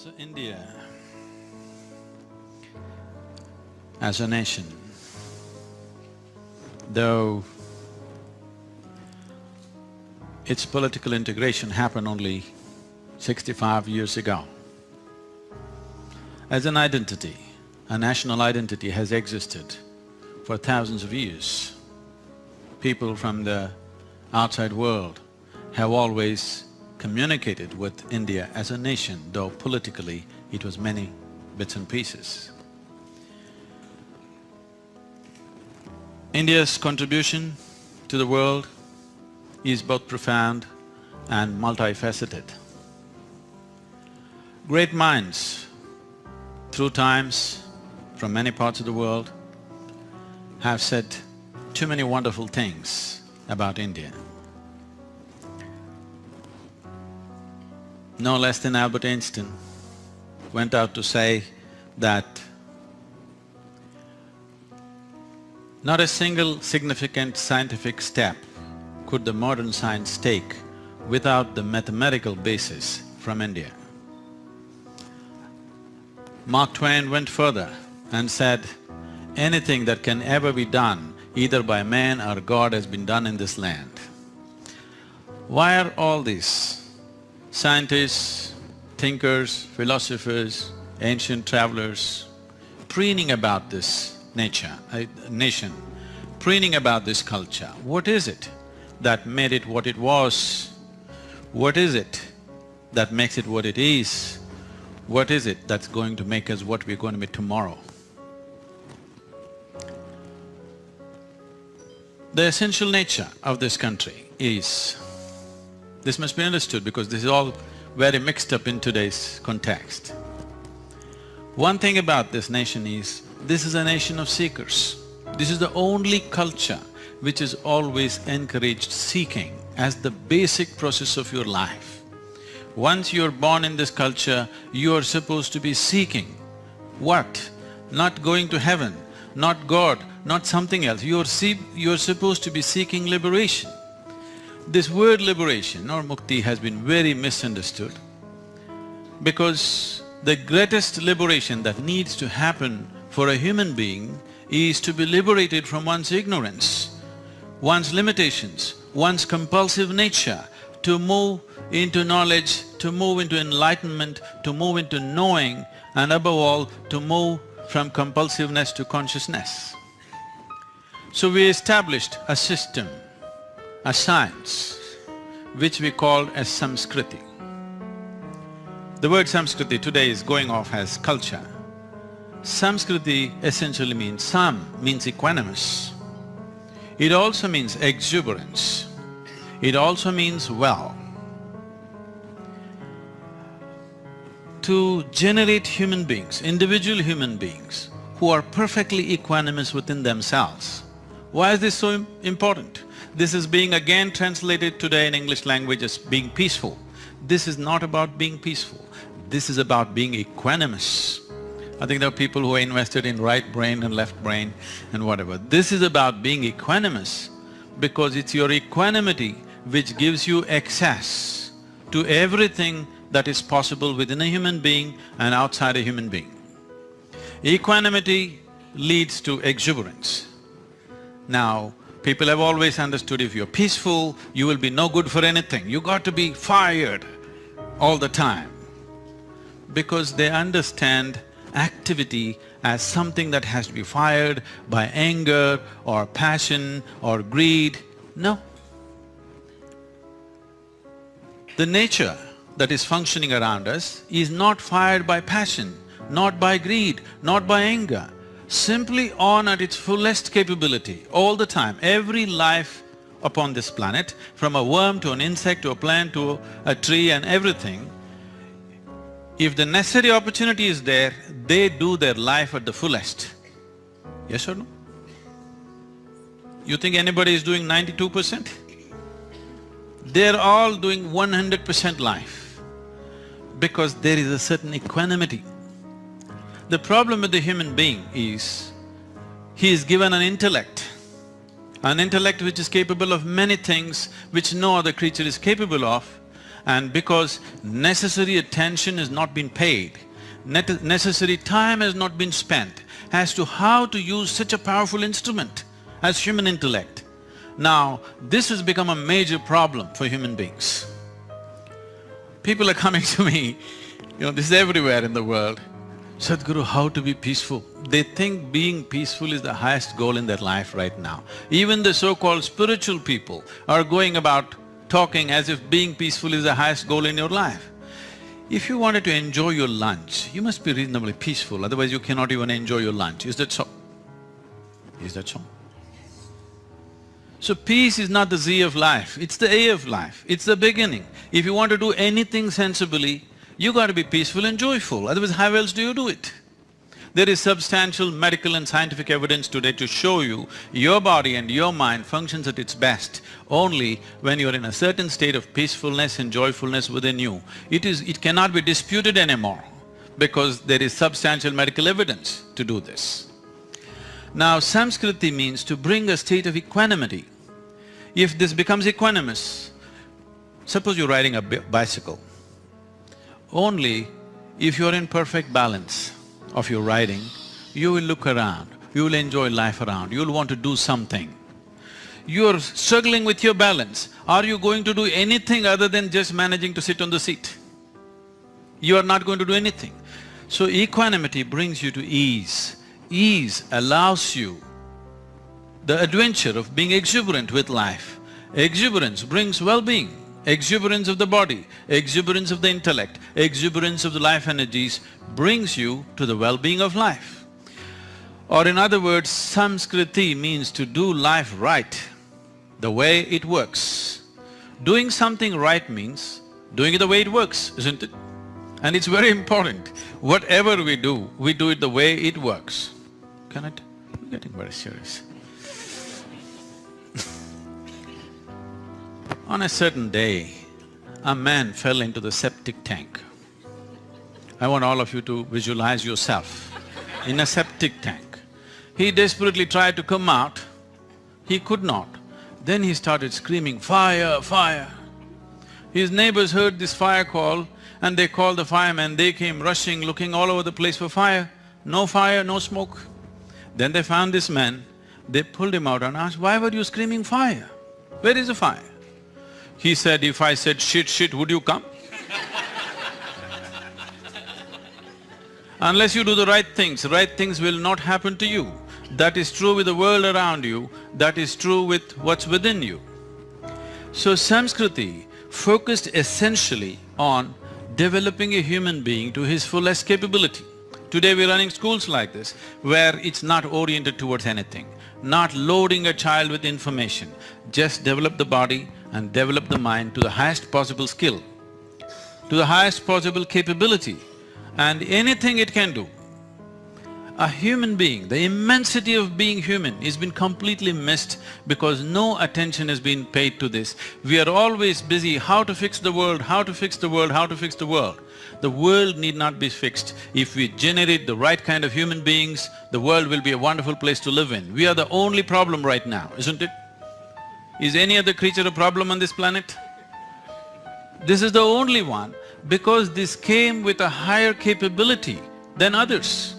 So India, as a nation, though its political integration happened only 65 years ago, as an identity, a national identity has existed for thousands of years. People from the outside world have always communicated with India as a nation, though politically it was many bits and pieces. India's contribution to the world is both profound and multifaceted. Great minds through times from many parts of the world have said too many wonderful things about India. No less than Albert Einstein went out to say that not a single significant scientific step could the modern science take without the mathematical basis from India. Mark Twain went further and said, anything that can ever be done either by man or God has been done in this land. Why are all these scientists, thinkers, philosophers, ancient travelers preening about this nation, preening about this culture? What is it that made it what it was? What is it that makes it what it is? What is it that's going to make us what we're going to be tomorrow? The essential nature of this country is… This must be understood because this is all very mixed up in today's context. One thing about this nation is, this is a nation of seekers. This is the only culture which has always encouraged seeking as the basic process of your life. Once you're born in this culture, you are supposed to be seeking. What? Not going to heaven, not God, not something else. You're supposed to be seeking liberation. This word liberation or mukti has been very misunderstood because the greatest liberation that needs to happen for a human being is to be liberated from one's ignorance, one's limitations, one's compulsive nature, to move into knowledge, to move into enlightenment, to move into knowing, and above all, to move from compulsiveness to consciousness. So we established a system, a science, which we called as Samskriti. The word Samskriti today is going off as culture. Samskriti essentially means… Sam means equanimous. It also means exuberance. It also means well. To generate human beings, individual human beings, who are perfectly equanimous within themselves. Why is this so important? This is being again translated today in English language as being peaceful. This is not about being peaceful, this is about being equanimous. I think there are people who are invested in right brain and left brain and whatever. This is about being equanimous because it's your equanimity which gives you access to everything that is possible within a human being and outside a human being. Equanimity leads to exuberance. Now, people have always understood if you're peaceful, you will be no good for anything. You got to be fired all the time because they understand activity as something that has to be fired by anger or passion or greed. No. The nature that is functioning around us is not fired by passion, not by greed, not by anger. Simply on at its fullest capability, all the time. Every life upon this planet, from a worm to an insect to a plant to a tree and everything, if the necessary opportunity is there, they do their life at the fullest. Yes or no? You think anybody is doing 92%? They're all doing 100% life because there is a certain equanimity. The problem with the human being is, he is given an intellect which is capable of many things which no other creature is capable of, And because necessary attention has not been paid, necessary time has not been spent as to how to use such a powerful instrument as human intellect. Now, this has become a major problem for human beings. People are coming to me, this is everywhere in the world. Sadhguru, how to be peaceful? They think being peaceful is the highest goal in their life right now. Even the so-called spiritual people are going about talking as if being peaceful is the highest goal in your life. If you wanted to enjoy your lunch, you must be reasonably peaceful, otherwise you cannot even enjoy your lunch. Is that so? Is that so? So peace is not the Z of life, it's the A of life, it's the beginning. If you want to do anything sensibly, you got to be peaceful and joyful, otherwise how else do you do it? There is substantial medical and scientific evidence today to show you your body and your mind functions at its best only when you're in a certain state of peacefulness and joyfulness within you. It cannot be disputed anymore because there is substantial medical evidence to do this. Now, Samskriti means to bring a state of equanimity. If this becomes equanimous, suppose you're riding a bicycle, only if you're in perfect balance of your riding, you will look around, you will enjoy life around, you'll want to do something. You're struggling with your balance, are you going to do anything other than just managing to sit on the seat? You are not going to do anything. So equanimity brings you to ease. Ease allows you the adventure of being exuberant with life. Exuberance brings well-being. Exuberance of the body, exuberance of the intellect, exuberance of the life energies brings you to the well-being of life. Or in other words, Samskriti means to do life right, the way it works. Doing something right means doing it the way it works, isn't it? And it's very important. Whatever we do it the way it works. Can it? I'm getting very serious. On a certain day, a man fell into the septic tank. I want all of you to visualize yourself in a septic tank. He desperately tried to come out, he could not. Then he started screaming, "Fire, fire!" His neighbors heard this fire call and they called the firemen. They came rushing, looking all over the place for fire. No fire, no smoke. Then they found this man, they pulled him out and asked, "Why were you screaming fire? Where is the fire?" He said, "If I said shit, shit, would you come?" Unless you do the right things will not happen to you. That is true with the world around you, that is true with what's within you. So Samskriti focused essentially on developing a human being to his fullest capability. Today we're running schools like this, where it's not oriented towards anything, not loading a child with information, just develop the body and develop the mind to the highest possible skill, to the highest possible capability, and anything it can do. A human being, the immensity of being human has been completely missed because no attention has been paid to this. We are always busy how to fix the world, how to fix the world, how to fix the world. The world need not be fixed. If we generate the right kind of human beings, the world will be a wonderful place to live in. We are the only problem right now, isn't it? Is any other creature a problem on this planet? This is the only one because this came with a higher capability than others.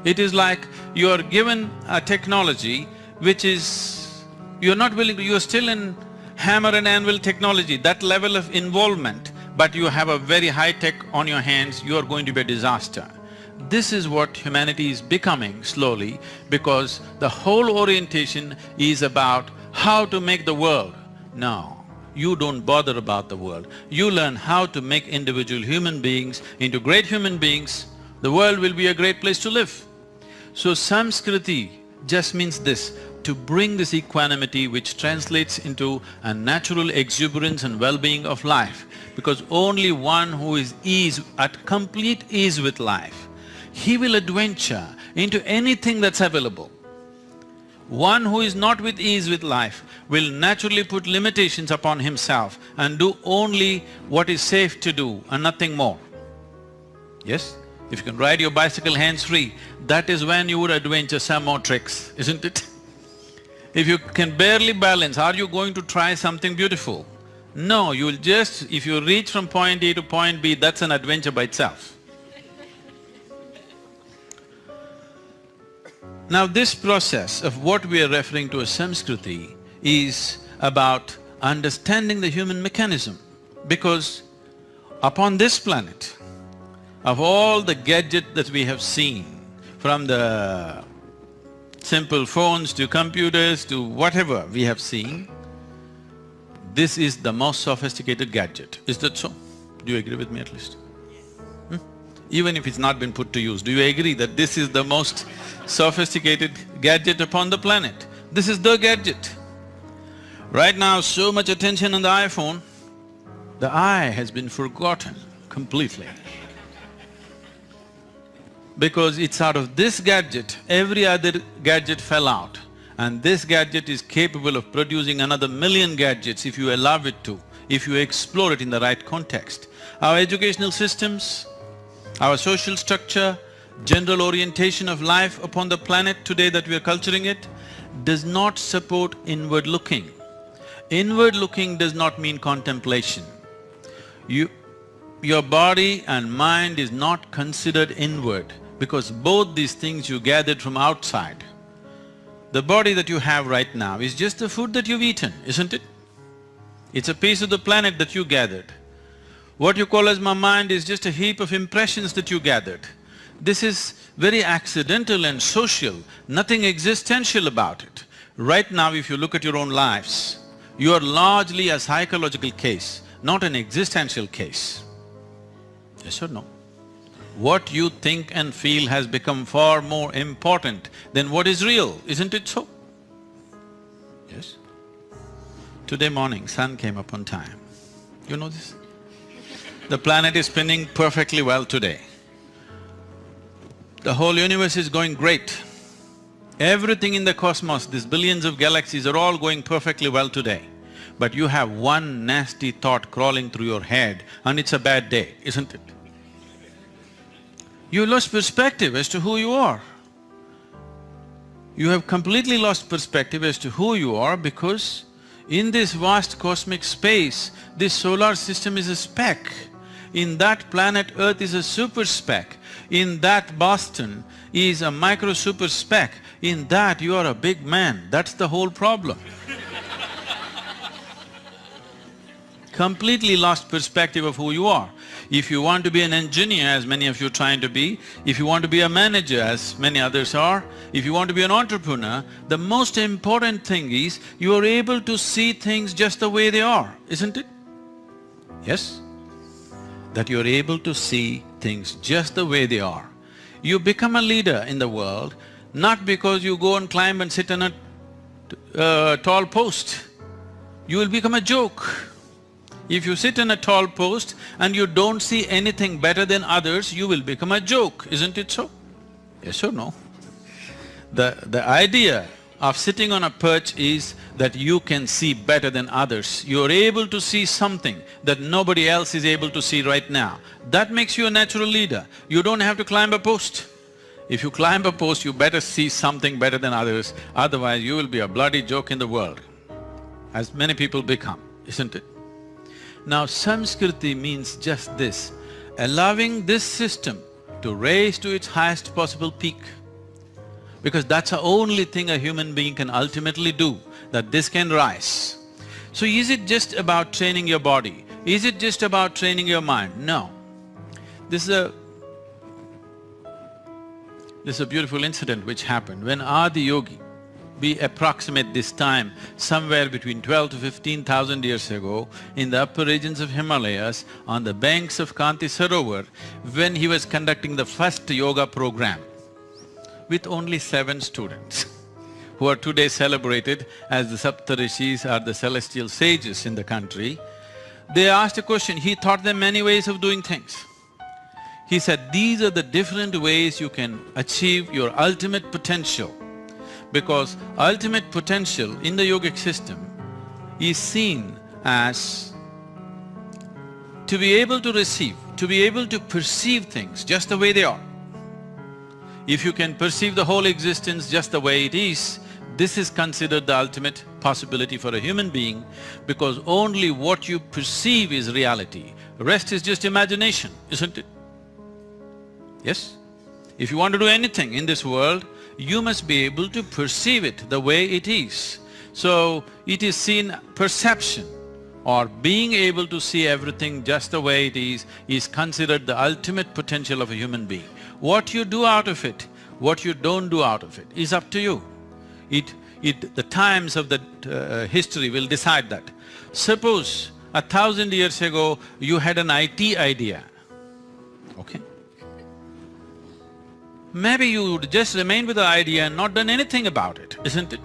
It is like you are given a technology which is… you're not willing to… you're still in hammer and anvil technology, that level of involvement, but you have a very high tech on your hands, you are going to be a disaster. This is what humanity is becoming slowly because the whole orientation is about how to make the world. No, you don't bother about the world. You learn how to make individual human beings into great human beings, the world will be a great place to live. So Samskriti just means this, to bring this equanimity which translates into a natural exuberance and well-being of life, because only one who is at complete ease with life, he will adventure into anything that's available. One who is not with ease with life will naturally put limitations upon himself and do only what is safe to do and nothing more. Yes? If you can ride your bicycle hands-free, that is when you would adventure some more tricks, isn't it? If you can barely balance, are you going to try something beautiful? No, you'll just… if you reach from point A to point B, that's an adventure by itself. Now this process of what we are referring to as Samskriti is about understanding the human mechanism, because upon this planet, of all the gadgets that we have seen, from the simple phones to computers to whatever we have seen, this is the most sophisticated gadget. Is that so? Do you agree with me at least? Even if it's not been put to use, do you agree that this is the most sophisticated gadget upon the planet? This is the gadget. Right now, so much attention on the iPhone, the eye has been forgotten completely. Because it's out of this gadget, every other gadget fell out. And this gadget is capable of producing another million gadgets if you allow it to, if you explore it in the right context. Our educational systems, our social structure, general orientation of life upon the planet today that we are culturing it, does not support inward looking. Inward looking does not mean contemplation. Your body and mind is not considered inward, because both these things you gathered from outside. The body that you have right now is just the food that you've eaten, isn't it? It's a piece of the planet that you gathered. What you call as my mind is just a heap of impressions that you gathered. This is very accidental and social, nothing existential about it. Right now, if you look at your own lives, you are largely a psychological case, not an existential case. Yes or no? What you think and feel has become far more important than what is real, isn't it so? Yes? Today morning, sun came up on time. You know this? The planet is spinning perfectly well today. The whole universe is going great. Everything in the cosmos, these billions of galaxies are all going perfectly well today. But you have one nasty thought crawling through your head and it's a bad day, isn't it? You lost perspective as to who you are. You have completely lost perspective as to who you are, because in this vast cosmic space, this solar system is a speck. In that planet Earth is a super speck. In that Boston is a micro super speck. In that you are a big man. That's the whole problem. Completely lost perspective of who you are. If you want to be an engineer, as many of you are trying to be, if you want to be a manager, as many others are, if you want to be an entrepreneur, the most important thing is you are able to see things just the way they are, isn't it? Yes? That you're able to see things just the way they are. You become a leader in the world, not because you go and climb and sit on a tall post. You will become a joke. If you sit on a tall post and you don't see anything better than others, you will become a joke, isn't it so? Yes or no? The idea of sitting on a perch is that you can see better than others. You're able to see something that nobody else is able to see right now. That makes you a natural leader. You don't have to climb a post. If you climb a post, you better see something better than others, otherwise you will be a bloody joke in the world, as many people become, isn't it? Now, Samskriti means just this, allowing this system to raise to its highest possible peak. Because that's the only thing a human being can ultimately do, that this can rise. So is it just about training your body? Is it just about training your mind? No. This is a beautiful incident which happened. When Adi Yogi, we approximate this time somewhere between 12 to 15,000 years ago, in the upper regions of Himalayas, on the banks of Kanti Sarovar, when he was conducting the first yoga program with only 7 students, who are today celebrated as the Saptarishis or the celestial sages in the country, they asked a question. He taught them many ways of doing things. He said, these are the different ways you can achieve your ultimate potential. Because ultimate potential in the yogic system is seen as to be able to receive, to be able to perceive things just the way they are. If you can perceive the whole existence just the way it is, This is considered the ultimate possibility for a human being because only what you perceive is reality. Rest is just imagination, isn't it? Yes? If you want to do anything in this world, you must be able to perceive it the way it is. So, it is seen perception or being able to see everything just the way it is considered the ultimate potential of a human being. What you do out of it, what you don't do out of it is up to you. The times of the history will decide that. Suppose 1,000 years ago, you had an IT idea, okay? Maybe you would just remain with the idea and not done anything about it, isn't it?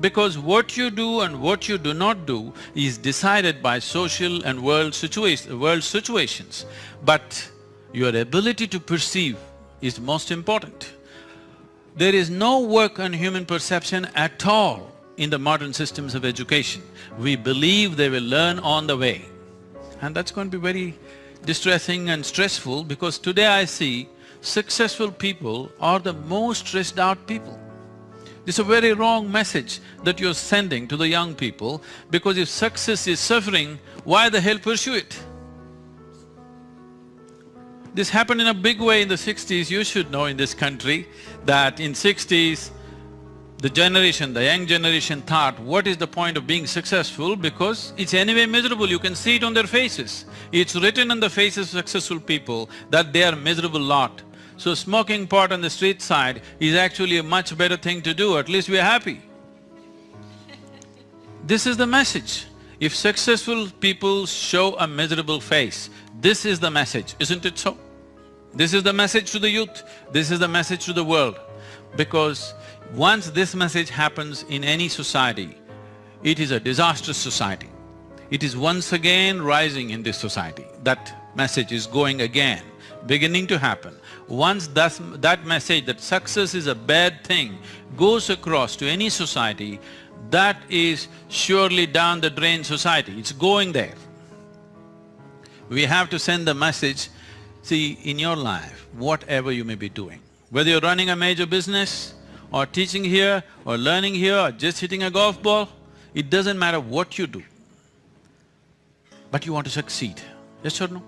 Because what you do and what you do not do is decided by social and world situations. But your ability to perceive is most important. There is no work on human perception at all in the modern systems of education. We believe they will learn on the way. And that's going to be very distressing and stressful because today I see successful people are the most stressed out people. This is a very wrong message that you're sending to the young people because if success is suffering, why the hell pursue it? This happened in a big way in the 60s. You should know in this country that in 60s, the young generation thought, what is the point of being successful because it's anyway miserable, you can see it on their faces. It's written on the faces of successful people that they are miserable lot. So smoking pot on the street side is actually a much better thing to do, at least we're happy. This is the message. If successful people show a miserable face, this is the message, isn't it so? This is the message to the youth, this is the message to the world. Because once this message happens in any society, it is a disastrous society. It is once again rising in this society. That message is going again, beginning to happen. Once that message that success is a bad thing goes across to any society, that is surely down the drain society, it's going there. We have to send the message, see, in your life, whatever you may be doing, whether you're running a major business or teaching here or learning here or just hitting a golf ball, it doesn't matter what you do, but you want to succeed, yes or no?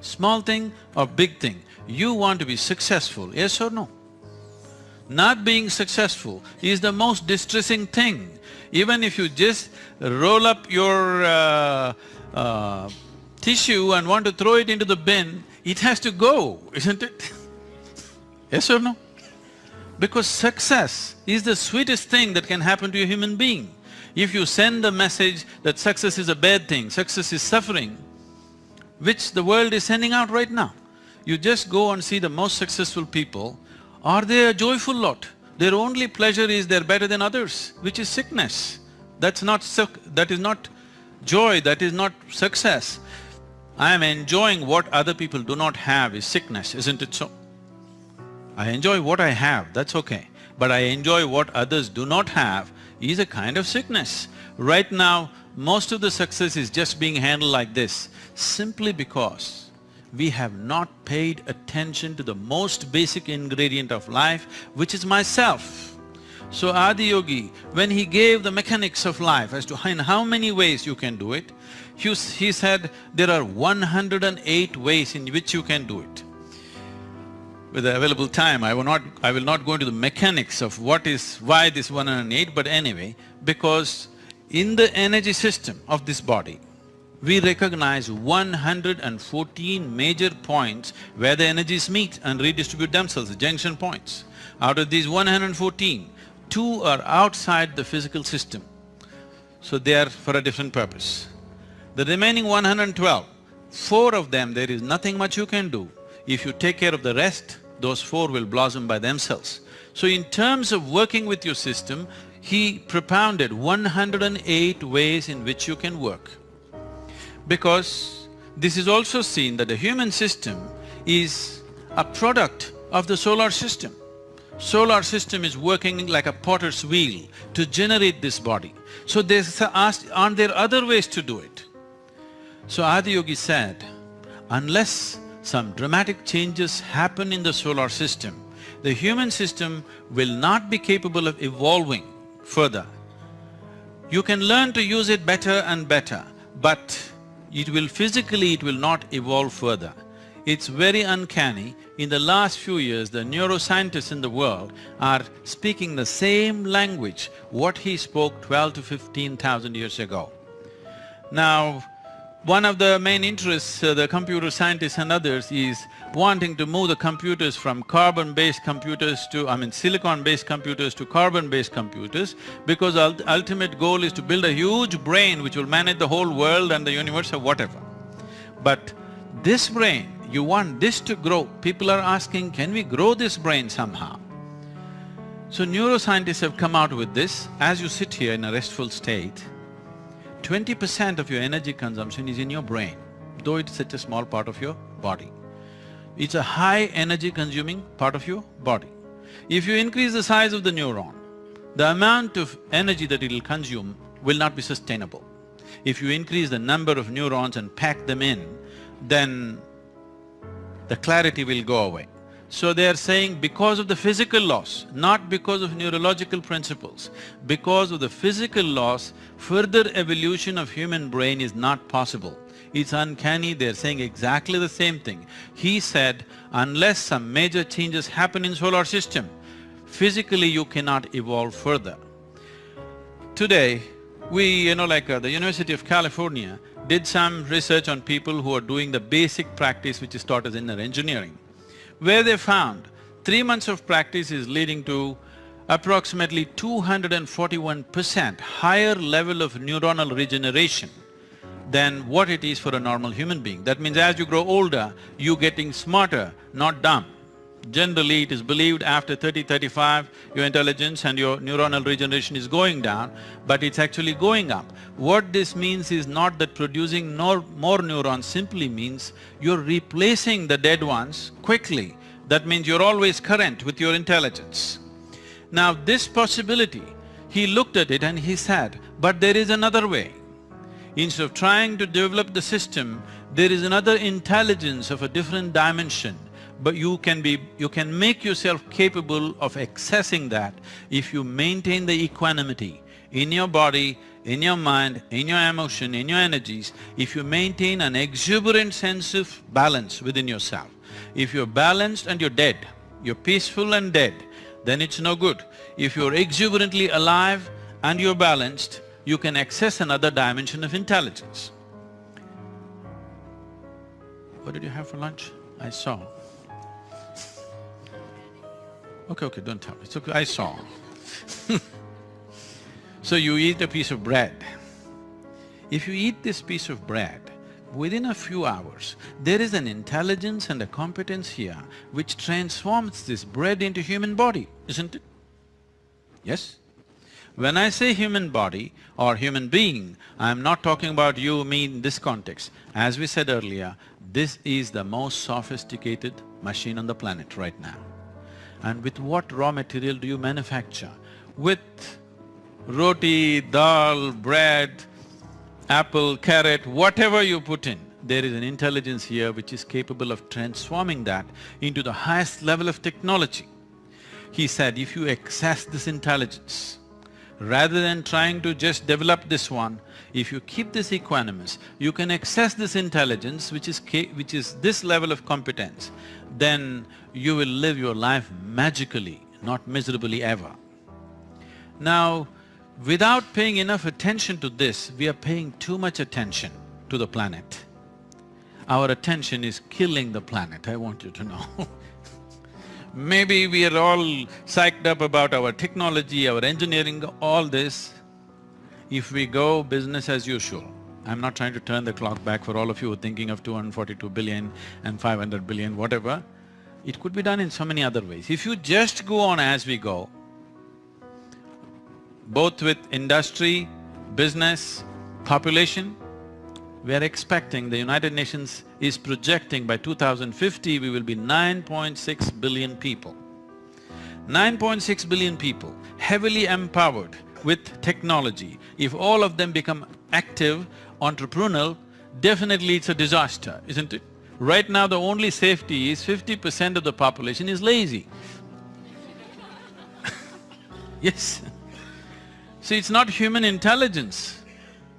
Small thing or big thing, you want to be successful, yes or no? Not being successful is the most distressing thing. Even if you just roll up your tissue and want to throw it into the bin, it has to go, isn't it? Yes or no? Because success is the sweetest thing that can happen to a human being. If you send the message that success is a bad thing, success is suffering, which the world is sending out right now. You just go and see the most successful people, are they a joyful lot? Their only pleasure is they're better than others, which is sickness. That is not joy, that is not success. I am enjoying what other people do not have is sickness, isn't it so? I enjoy what I have, that's okay. But I enjoy what others do not have is a kind of sickness. Right now, most of the success is just being handled like this, simply because we have not paid attention to the most basic ingredient of life, which is myself. So Adiyogi, when he gave the mechanics of life as to in how many ways you can do it, he said there are 108 ways in which you can do it. With the available time, I will not go into the mechanics of why this 108, but anyway, because in the energy system of this body, we recognize 114 major points where the energies meet and redistribute themselves, the junction points. Out of these 114, 2 are outside the physical system, so they are for a different purpose. The remaining 112, 4 of them there is nothing much you can do. If you take care of the rest, those 4 will blossom by themselves. So in terms of working with your system, he propounded 108 ways in which you can work. Because this is also seen that the human system is a product of the solar system. Solar system is working like a potter's wheel to generate this body. So they asked, aren't there other ways to do it? So Adiyogi said, unless some dramatic changes happen in the solar system, The human system will not be capable of evolving further. You can learn to use it better and better, but it will not evolve further. It's very uncanny. In the last few years, the neuroscientists in the world are speaking the same language what he spoke 12 to 15,000 years ago. Now, one of the main interests the computer scientists and others is wanting to move the computers from carbon-based computers to… silicon-based computers to carbon-based computers, because ultimate goal is to build a huge brain which will manage the whole world and the universe or whatever. But this brain, you want this to grow. People are asking, can we grow this brain somehow? So neuroscientists have come out with this. As you sit here in a restful state, 20% of your energy consumption is in your brain, though it's such a small part of your body. It's a high energy consuming part of your body. If you increase the size of the neuron, the amount of energy that it'll consume will not be sustainable. If you increase the number of neurons and pack them in, then the clarity will go away. So they are saying because of the physical loss, not because of neurological principles, because of the physical loss, further evolution of human brain is not possible. It's uncanny, they're saying exactly the same thing. He said, unless some major changes happen in solar system, physically you cannot evolve further. Today, the University of California did some research on people who are doing the basic practice which is taught as inner engineering, where they found 3 months of practice is leading to approximately 241% higher level of neuronal regeneration than what it is for a normal human being. That means as you grow older, you're getting smarter, not dumb. Generally, it is believed after 30-35, your intelligence and your neuronal regeneration is going down, but it's actually going up. What this means is not that producing more neurons simply means you're replacing the dead ones quickly. That means you're always current with your intelligence. Now, this possibility, he looked at it and he said, but there is another way. Instead of trying to develop the system, there is another intelligence of a different dimension. But you can make yourself capable of accessing that if you maintain the equanimity in your body, in your mind, in your emotion, in your energies. If you maintain an exuberant sense of balance within yourself. If you're balanced and you're dead, you're peaceful and dead, then it's no good. If you're exuberantly alive and you're balanced, you can access another dimension of intelligence. What did you have for lunch? I saw. Okay, don't tell me, it's okay, I saw. So you eat a piece of bread. If you eat this piece of bread, within a few hours, there is an intelligence and a competence here which transforms this bread into human body, isn't it? Yes? When I say human body or human being, I'm not talking about you, me in this context. As we said earlier, this is the most sophisticated machine on the planet right now. And with what raw material do you manufacture? With roti, dal, bread, apple, carrot, whatever you put in, there is an intelligence here which is capable of transforming that into the highest level of technology. He said, if you access this intelligence, rather than trying to just develop this one, if you keep this equanimous, you can access this intelligence which is this level of competence, then you will live your life magically, not miserably ever. Now, without paying enough attention to this, we are paying too much attention to the planet. Our attention is killing the planet, I want you to know. Maybe we are all psyched up about our technology, our engineering, all this. If we go business as usual, I'm not trying to turn the clock back for all of you who are thinking of 242 billion and 500 billion, whatever. It could be done in so many other ways. If you just go on as we go, both with industry, business, population, we are expecting, the United Nations is projecting by 2050 we will be 9.6 billion people. 9.6 billion people, heavily empowered with technology. If all of them become active, entrepreneurial, definitely it's a disaster, isn't it? Right now the only safety is 50% of the population is lazy. Yes. See, it's not human intelligence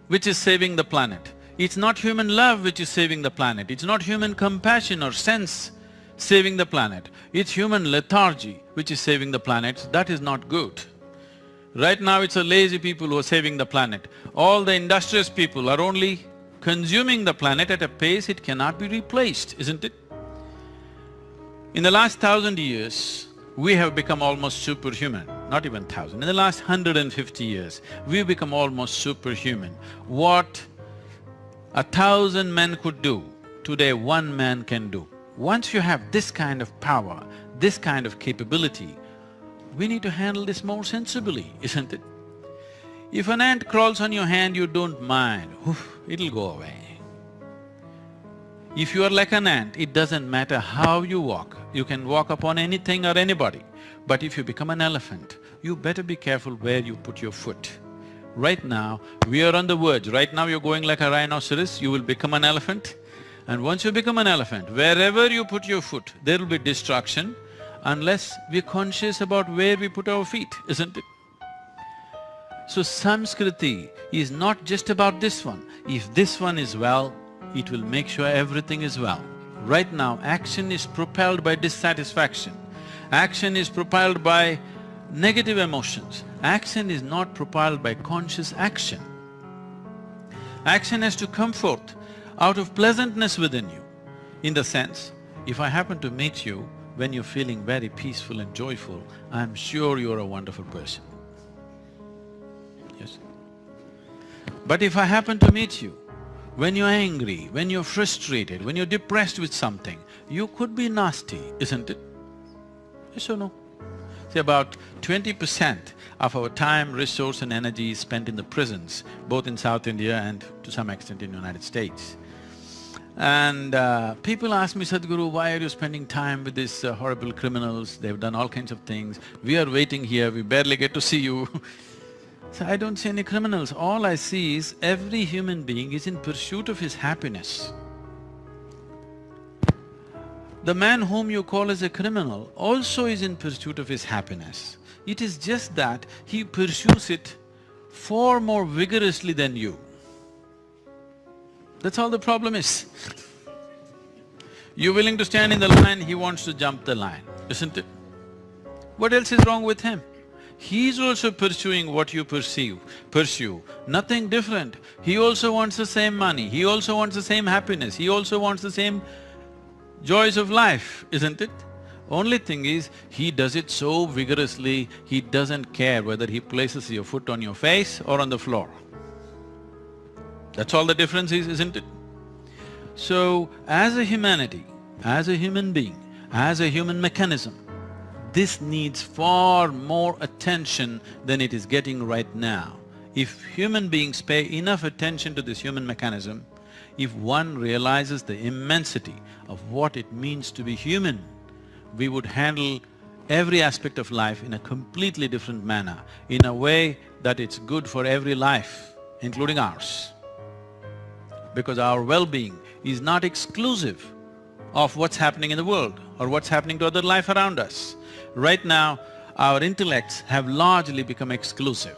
which is saving the planet. It's not human love which is saving the planet. It's not human compassion or sense saving the planet. It's human lethargy which is saving the planet. That is not good. Right now it's the lazy people who are saving the planet. All the industrious people are only consuming the planet at a pace it cannot be replaced, isn't it? In the last 1,000 years, we have become almost superhuman. Not even 1,000, in the last 150 years, we've become almost superhuman. What 1,000 men could do, today 1 man can do. Once you have this kind of power, this kind of capability, we need to handle this more sensibly, isn't it? If an ant crawls on your hand, you don't mind, it'll go away. If you are like an ant, it doesn't matter how you walk, you can walk upon anything or anybody. But if you become an elephant, you better be careful where you put your foot. Right now, we are on the verge. Right now you're going like a rhinoceros, you will become an elephant. And once you become an elephant, wherever you put your foot, there will be destruction unless we're conscious about where we put our feet, isn't it? So Samskriti is not just about this one. If this one is well, it will make sure everything is well. Right now, action is propelled by dissatisfaction. Action is propelled by negative emotions. Action is not propelled by conscious action. Action has to come forth out of pleasantness within you. In the sense, if I happen to meet you when you're feeling very peaceful and joyful, I'm sure you're a wonderful person. Yes? But if I happen to meet you when you're angry, when you're frustrated, when you're depressed with something, you could be nasty, isn't it? Yes or no? See, about 20% of our time, resource and energy is spent in the prisons, both in South India and to some extent in the United States. And people ask me, Sadhguru, why are you spending time with these horrible criminals? They've done all kinds of things. We are waiting here, we barely get to see you. So I don't see any criminals. All I see is every human being is in pursuit of his happiness. The man whom you call as a criminal also is in pursuit of his happiness. It is just that he pursues it far more vigorously than you. That's all the problem is. You're willing to stand in the line, he wants to jump the line, isn't it? What else is wrong with him? He's also pursuing what you pursue, nothing different. He also wants the same money, he also wants the same happiness, he also wants the same joys of life, isn't it? Only thing is, he does it so vigorously, he doesn't care whether he places your foot on your face or on the floor. That's all the difference is, isn't it? So, as a humanity, as a human being, as a human mechanism, this needs far more attention than it is getting right now. If human beings pay enough attention to this human mechanism, if one realizes the immensity of what it means to be human, we would handle every aspect of life in a completely different manner, in a way that it's good for every life, including ours. Because our well-being is not exclusive of what's happening in the world or what's happening to other life around us. Right now, our intellects have largely become exclusive.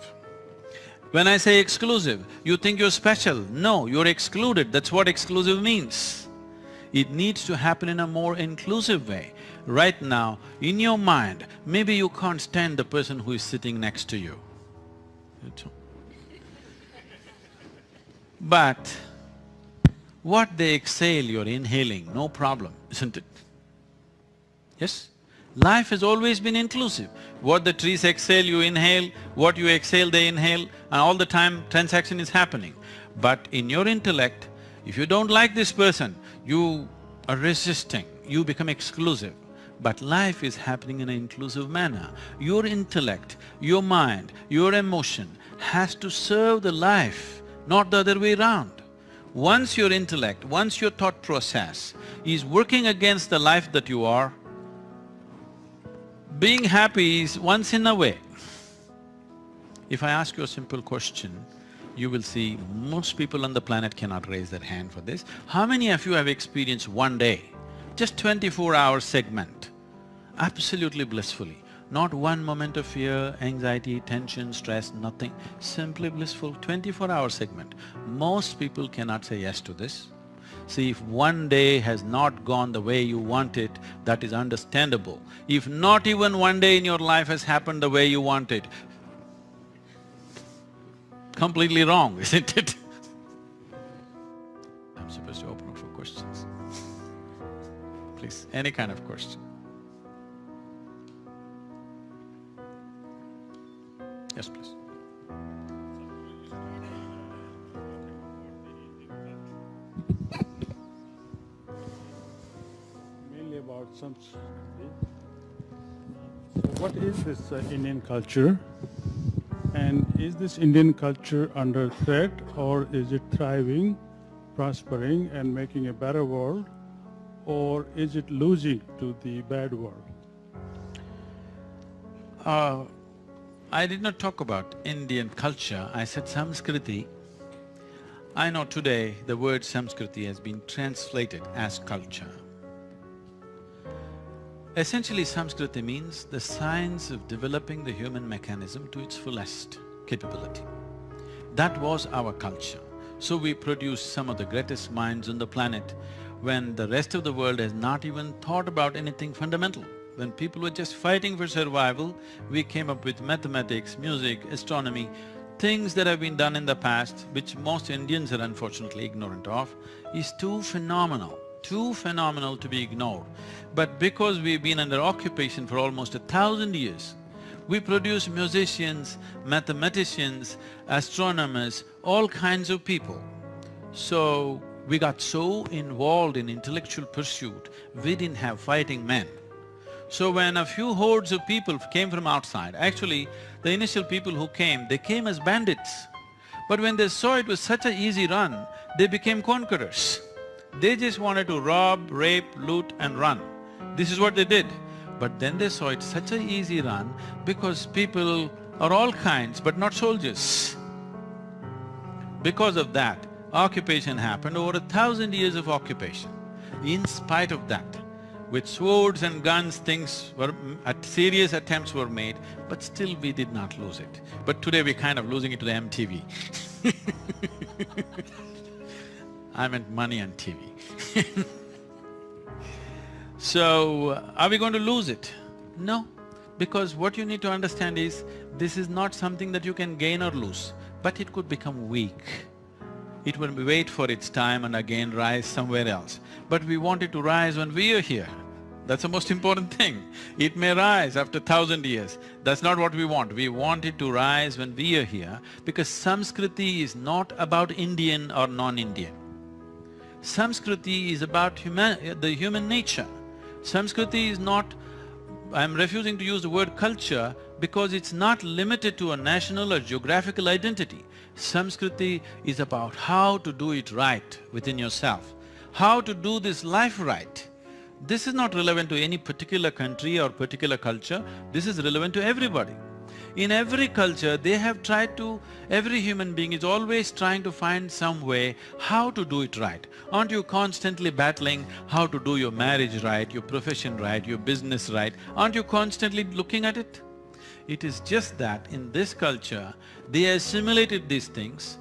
When I say exclusive, you think you're special. No, you're excluded, that's what exclusive means. It needs to happen in a more inclusive way. Right now, in your mind, maybe you can't stand the person who is sitting next to you. But what they exhale, you're inhaling, no problem, isn't it? Yes? Life has always been inclusive. What the trees exhale, you inhale, what you exhale, they inhale, and all the time transaction is happening. But in your intellect, if you don't like this person, you are resisting, you become exclusive. But life is happening in an inclusive manner. Your intellect, your mind, your emotion has to serve the life, not the other way around. Once your intellect, once your thought process is working against the life that you are, being happy is once in a way. If I ask you a simple question, you will see most people on the planet cannot raise their hand for this. How many of you have experienced one day, just 24-hour segment, absolutely blissfully? Not one moment of fear, anxiety, tension, stress, nothing. Simply blissful, 24-hour segment. Most people cannot say yes to this. See, if one day has not gone the way you want it, that is understandable. If not even one day in your life has happened the way you want it, completely wrong, isn't it? I'm supposed to open up for questions. Please, any kind of question. Yes, please. Mainly about Samskriti. So what is this Indian culture? And is this Indian culture under threat, or is it thriving, prospering and making a better world, or is it losing to the bad world? I did not talk about Indian culture, I said Samskriti. I know today the word Samskriti has been translated as culture. Essentially, Samskriti means the science of developing the human mechanism to its fullest capability. That was our culture. So we produced some of the greatest minds on the planet when the rest of the world has not even thought about anything fundamental. When people were just fighting for survival, we came up with mathematics, music, astronomy, things that have been done in the past, which most Indians are unfortunately ignorant of, is too phenomenal to be ignored. But because we've been under occupation for almost 1,000 years, we produce musicians, mathematicians, astronomers, all kinds of people. So, we got so involved in intellectual pursuit, we didn't have fighting men. So when a few hordes of people came from outside, actually the initial people who came, they came as bandits. But when they saw it was such an easy run, they became conquerors. They just wanted to rob, rape, loot and run. This is what they did. But then they saw it such an easy run because people are all kinds but not soldiers. Because of that, occupation happened, over 1,000 years of occupation. In spite of that, with swords and guns, serious attempts were made, but still we did not lose it. But today we're kind of losing it to the MTV. I meant money and TV. So, are we going to lose it? No, because what you need to understand is, this is not something that you can gain or lose, but it could become weak. It will wait for its time and again rise somewhere else. But we want it to rise when we are here. That's the most important thing. It may rise after 1,000 years. That's not what we want. We want it to rise when we are here, because Samskriti is not about Indian or non-Indian. Samskriti is about the human nature. Samskriti is not… I'm refusing to use the word culture because it's not limited to a national or geographical identity. Samskriti is about how to do it right within yourself, how to do this life right. This is not relevant to any particular country or particular culture, this is relevant to everybody. In every culture, they have tried to… every human being is always trying to find some way how to do it right. Aren't you constantly battling how to do your marriage right, your profession right, your business right? Aren't you constantly looking at it? It is just that in this culture, they assimilated these things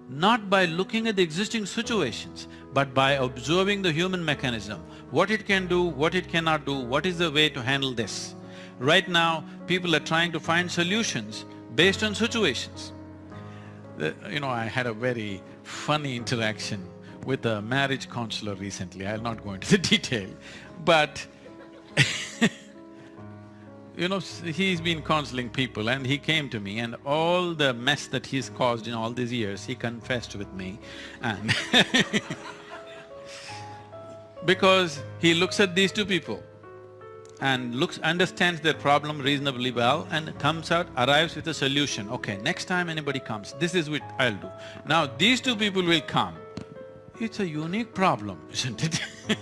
not by looking at the existing situations, but by observing the human mechanism, what it can do, what it cannot do, what is the way to handle this. Right now, people are trying to find solutions based on situations. I had a very funny interaction with a marriage counselor recently, I'll not go into the detail, but he's been counseling people and he came to me and all the mess that he's caused in all these years, he confessed with me and because he looks at these two people and understands their problem reasonably well and arrives with a solution. Okay, next time anybody comes, this is what I'll do. Now these two people will come. It's a unique problem, isn't it?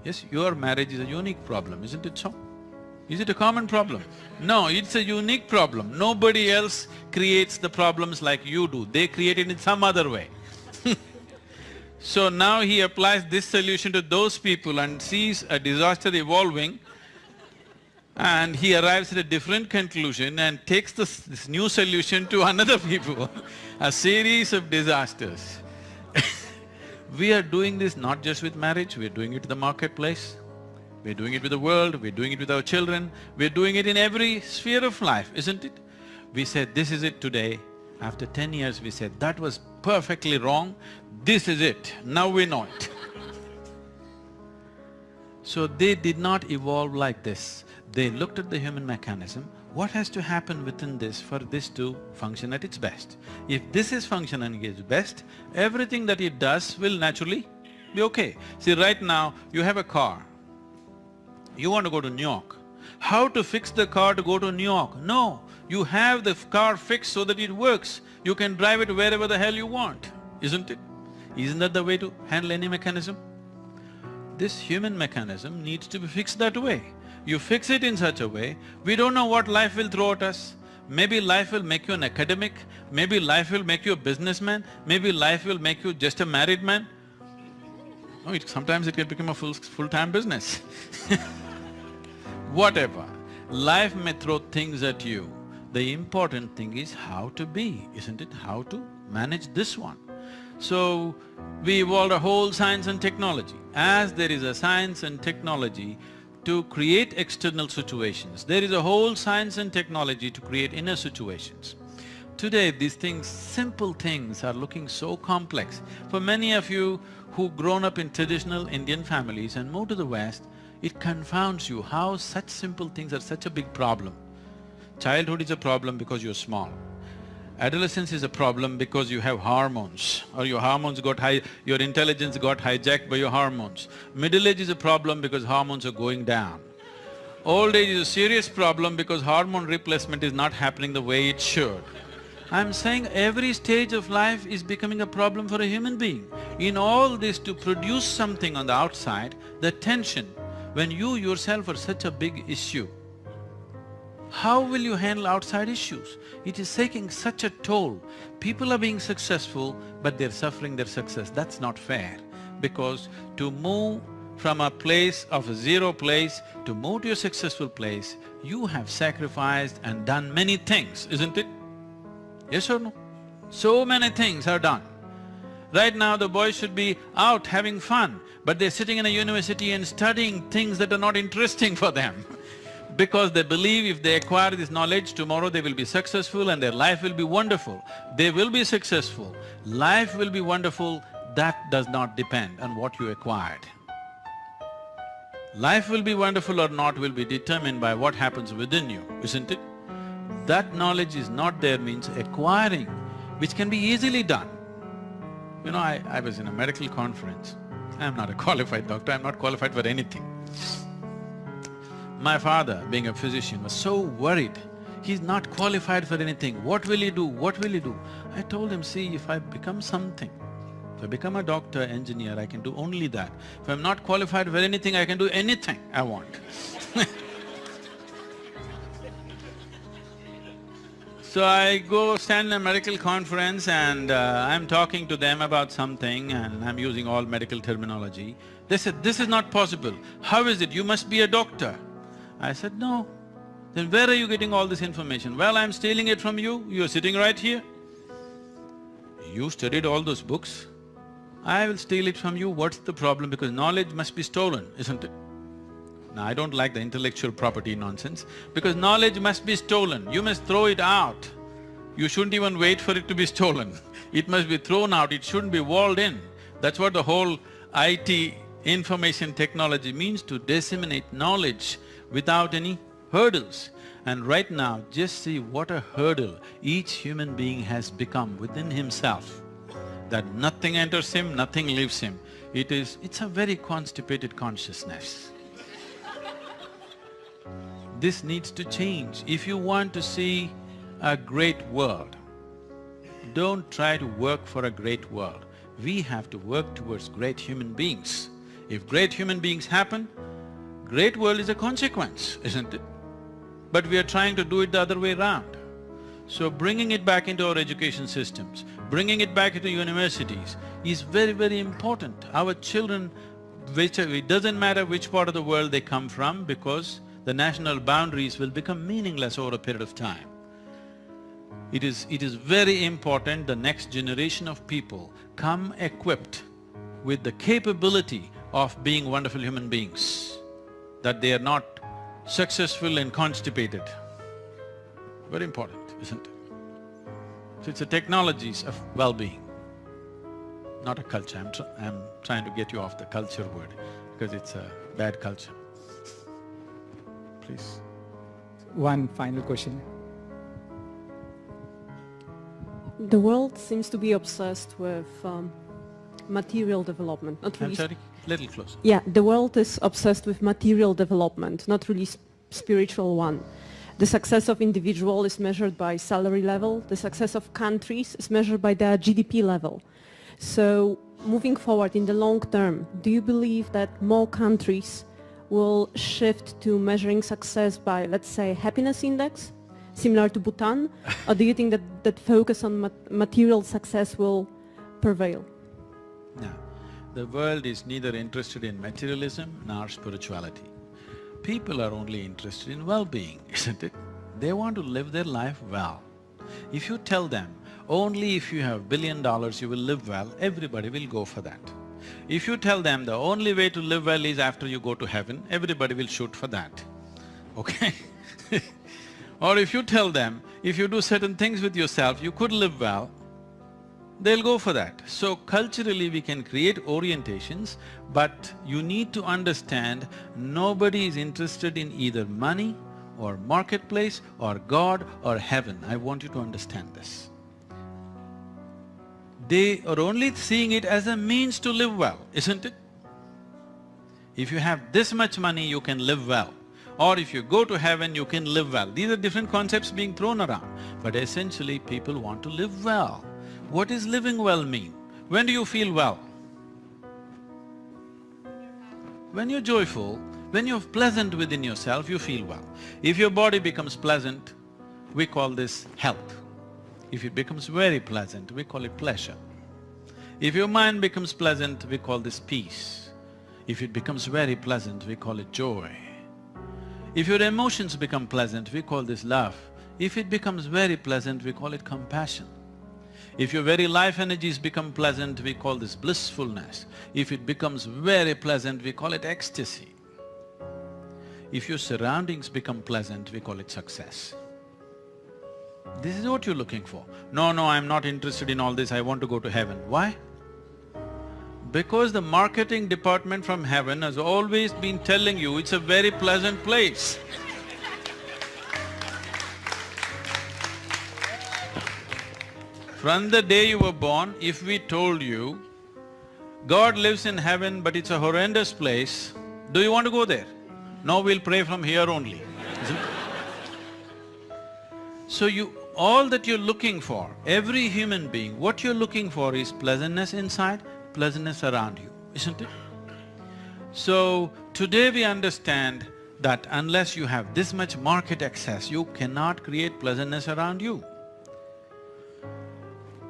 Yes, your marriage is a unique problem, isn't it so? Is it a common problem? No, it's a unique problem. Nobody else creates the problems like you do, they create it in some other way. So now he applies this solution to those people and sees a disaster evolving, and he arrives at a different conclusion and takes this new solution to another people. A series of disasters. We are doing this not just with marriage, we're doing it in the marketplace, we're doing it with the world, we're doing it with our children, we're doing it in every sphere of life, isn't it? We said, this is it today. After 10 years, we said, that was perfectly wrong, this is it, now we know it. So they did not evolve like this. They looked at the human mechanism, what has to happen within this for this to function at its best? If this is functioning at its best, everything that it does will naturally be okay. See, right now, you have a car. You want to go to New York. How to fix the car to go to New York? No, you have the car fixed so that it works. You can drive it wherever the hell you want, isn't it? Isn't that the way to handle any mechanism? This human mechanism needs to be fixed that way. You fix it in such a way, we don't know what life will throw at us. Maybe life will make you an academic, maybe life will make you a businessman, maybe life will make you just a married man. No, sometimes it can become a full-time business. Whatever, life may throw things at you. The important thing is how to be, isn't it? How to manage this one. So, we evolved a whole science and technology. As there is a science and technology to create external situations, there is a whole science and technology to create inner situations. Today, these things, simple things are looking so complex. For many of you who've grown up in traditional Indian families and moved to the West, it confounds you how such simple things are such a big problem. Childhood is a problem because you're small. Adolescence is a problem because you have hormones, or your hormones got your intelligence got hijacked by your hormones. Middle age is a problem because hormones are going down. Old age is a serious problem because hormone replacement is not happening the way it should. I'm saying every stage of life is becoming a problem for a human being. In all this, to produce something on the outside, the tension, when you yourself are such a big issue, how will you handle outside issues? It is taking such a toll. People are being successful, but they're suffering their success. That's not fair. Because to move from a place of a zero place to move to a successful place, you have sacrificed and done many things, isn't it? Yes or no? So many things are done. Right now the boys should be out having fun, but they're sitting in a university and studying things that are not interesting for them. Because they believe if they acquire this knowledge, tomorrow they will be successful and their life will be wonderful. They will be successful. Life will be wonderful, that does not depend on what you acquired. Life will be wonderful or not will be determined by what happens within you, isn't it? That knowledge is not there means acquiring, which can be easily done. You know, I was in a medical conference. I'm not a qualified doctor, I'm not qualified for anything. My father, being a physician, was so worried. He's not qualified for anything. What will he do? What will he do? I told him, see, if I become something, if I become a doctor, engineer, I can do only that. If I'm not qualified for anything, I can do anything I want. So I go stand in a medical conference and I'm talking to them about something and I'm using all medical terminology. They said, this is not possible. How is it? You must be a doctor. I said, no. Then where are you getting all this information? Well, I'm stealing it from you, you're sitting right here. You studied all those books, I will steal it from you, what's the problem? Because knowledge must be stolen, isn't it? Now, I don't like the intellectual property nonsense, because knowledge must be stolen, you must throw it out. You shouldn't even wait for it to be stolen. It must be thrown out, it shouldn't be walled in. That's what the whole IT, information technology means, to disseminate knowledge without any hurdles. And right now, just see what a hurdle each human being has become within himself. That nothing enters him, nothing leaves him. It's a very constipated consciousness. This needs to change. If you want to see a great world, don't try to work for a great world. We have to work towards great human beings. If great human beings happen, great world is a consequence, isn't it? But we are trying to do it the other way around. So bringing it back into our education systems, bringing it back into universities is very, very important. Our children, it doesn't matter which part of the world they come from, because the national boundaries will become meaningless over a period of time. It is very important the next generation of people come equipped with the capability of being wonderful human beings, that they are not successful and constipated. Very important, isn't it? So it's a technologies of well-being, not a culture. I'm trying to get you off the culture word because it's a bad culture. Please. One final question. The world seems to be obsessed with material development, not really… I'm sorry, little closer. Yeah, the world is obsessed with material development, not really spiritual one. The success of individual is measured by salary level, the success of countries is measured by their GDP level. So, moving forward in the long term, do you believe that more countries will shift to measuring success by, let's say, happiness index, similar to Bhutan? Or do you think that focus on material success will prevail? No. The world is neither interested in materialism nor spirituality. People are only interested in well-being, isn't it? They want to live their life well. If you tell them, only if you have $1 billion you will live well, everybody will go for that. If you tell them the only way to live well is after you go to heaven, everybody will shoot for that, okay? Or if you tell them, if you do certain things with yourself, you could live well, they'll go for that. So culturally we can create orientations, but you need to understand nobody is interested in either money or marketplace or God or heaven. I want you to understand this. They are only seeing it as a means to live well, isn't it? If you have this much money, you can live well. Or if you go to heaven, you can live well. These are different concepts being thrown around, but essentially people want to live well. What does living well mean? When do you feel well? When you're joyful, when you're pleasant within yourself, you feel well. If your body becomes pleasant, we call this health. If it becomes very pleasant, we call it pleasure. If your mind becomes pleasant, we call this peace. If it becomes very pleasant, we call it joy. If your emotions become pleasant, we call this love. If it becomes very pleasant, we call it compassion. If your very life energies become pleasant, we call this blissfulness. If it becomes very pleasant, we call it ecstasy. If your surroundings become pleasant, we call it success. This is what you're looking for. No, I'm not interested in all this, I want to go to heaven. Why? Because the marketing department from heaven has always been telling you it's a very pleasant place. From the day you were born, if we told you, God lives in heaven but it's a horrendous place, do you want to go there? No, we'll pray from here only, isn't it? So all that you're looking for, every human being, what you're looking for is pleasantness inside, pleasantness around you, isn't it? So, today we understand that unless you have this much market access, you cannot create pleasantness around you.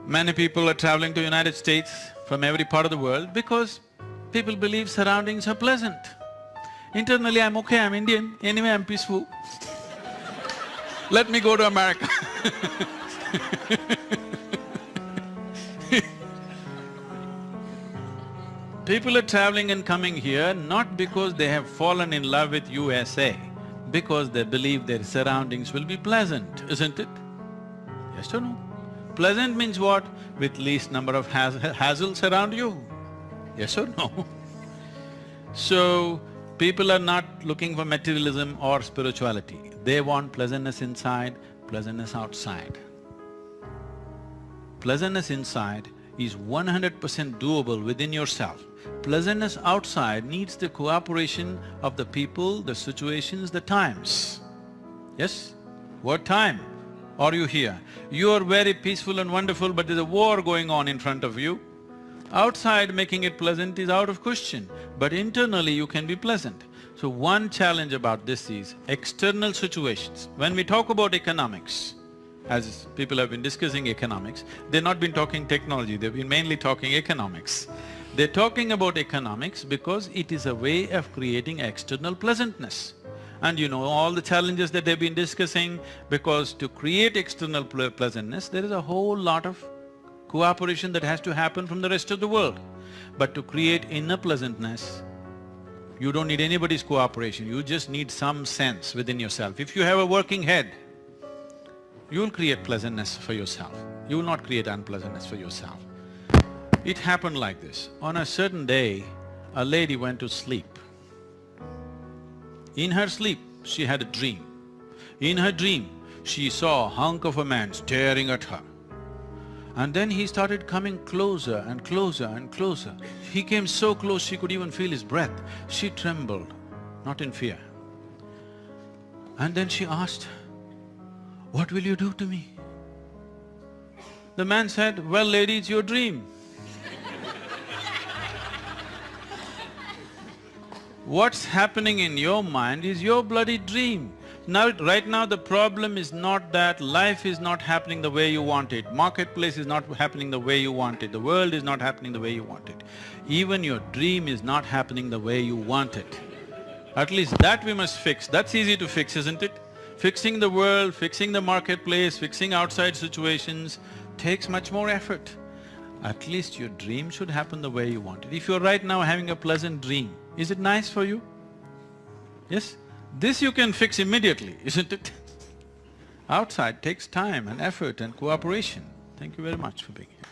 Many people are traveling to United States from every part of the world because people believe surroundings are pleasant. Internally, I'm okay, I'm Indian, anyway I'm peaceful. Let me go to America. People are traveling and coming here not because they have fallen in love with USA, because they believe their surroundings will be pleasant, isn't it? Yes or no? Pleasant means what? With least number of hassles around you. Yes or no? So, people are not looking for materialism or spirituality. They want pleasantness inside, pleasantness outside. Pleasantness inside is 100% doable within yourself. Pleasantness outside needs the cooperation of the people, the situations, the times. Yes? What time are you here? You are very peaceful and wonderful, but there's a war going on in front of you. Outside making it pleasant is out of question, but internally you can be pleasant. So one challenge about this is external situations. When we talk about economics, as people have been discussing economics, they've not been talking technology, they've been mainly talking economics. They're talking about economics because it is a way of creating external pleasantness. And you know all the challenges that they've been discussing, because to create external pleasantness, there is a whole lot of cooperation that has to happen from the rest of the world. But to create inner pleasantness, you don't need anybody's cooperation, you just need some sense within yourself. If you have a working head, you will create pleasantness for yourself. You will not create unpleasantness for yourself. It happened like this. On a certain day, a lady went to sleep. In her sleep, she had a dream. In her dream, she saw a hunk of a man staring at her. And then he started coming closer and closer and closer. He came so close she could even feel his breath. She trembled, not in fear. And then she asked, "What will you do to me?" The man said, "Well, lady, it's your dream." What's happening in your mind is your bloody dream. Now, right now the problem is not that life is not happening the way you want it, marketplace is not happening the way you want it, the world is not happening the way you want it. Even your dream is not happening the way you want it. At least that we must fix. That's easy to fix, isn't it? Fixing the world, fixing the marketplace, fixing outside situations takes much more effort. At least your dream should happen the way you want it. If you're right now having a pleasant dream, is it nice for you? Yes? This you can fix immediately, isn't it? Outside takes time and effort and cooperation. Thank you very much for being here.